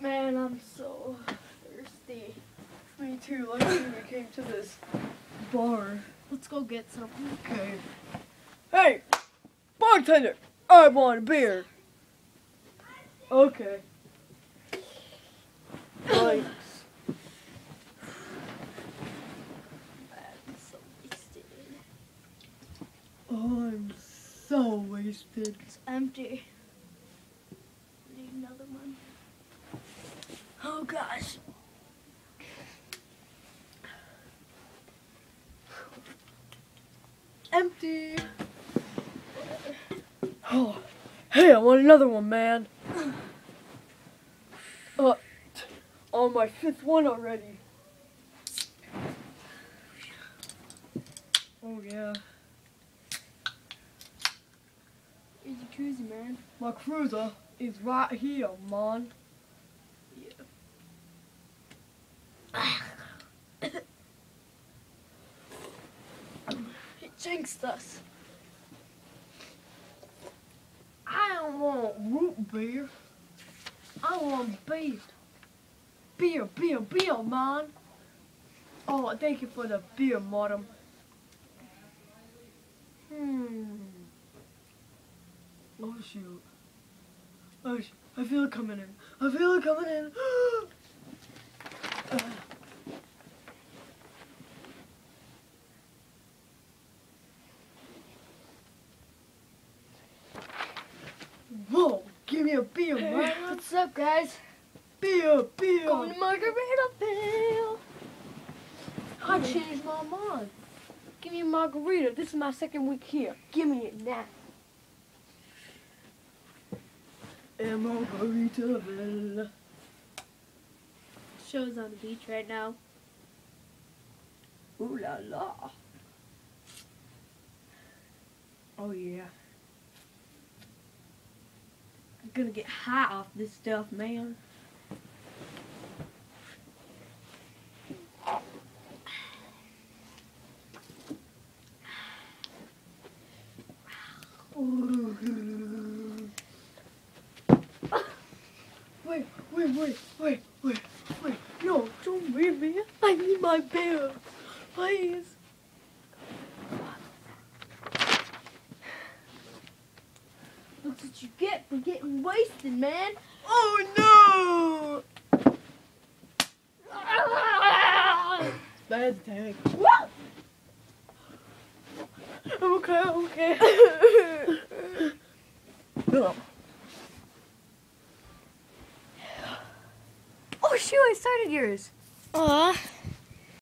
Man, I'm so thirsty. Me too. Luckily we came to this bar. Let's go get something. Okay. Hey, bartender, I want a beer. Okay. Thanks. I'm so wasted. I'm so wasted. It's empty. Need another one. Oh gosh. Empty. Oh, hey, I want another one, man. On my 5th one already. Oh yeah. Where's your cruiser, man? My cruiser is right here, man. He jinxed us. I don't want root beer. I want beer. Beer, man. Oh, thank you for the beer, madam. Oh, shoot. Oh, I feel it coming in. I feel it coming in. Whoa, give me a beer, man. What's up, guys? Beer. Going to Margaritaville. I changed my mind. Give me a margarita. This is my 2nd week here. Give me it now. In Margaritaville. Show's on the beach right now. Ooh la la. Oh yeah. I'm gonna get high off this stuff, man. Wait. No, don't leave me. I need my beer. Please. That's what you get for getting wasted, man. Oh no! Bad tank. Okay. No. Oh shoot, I started yours. Aw.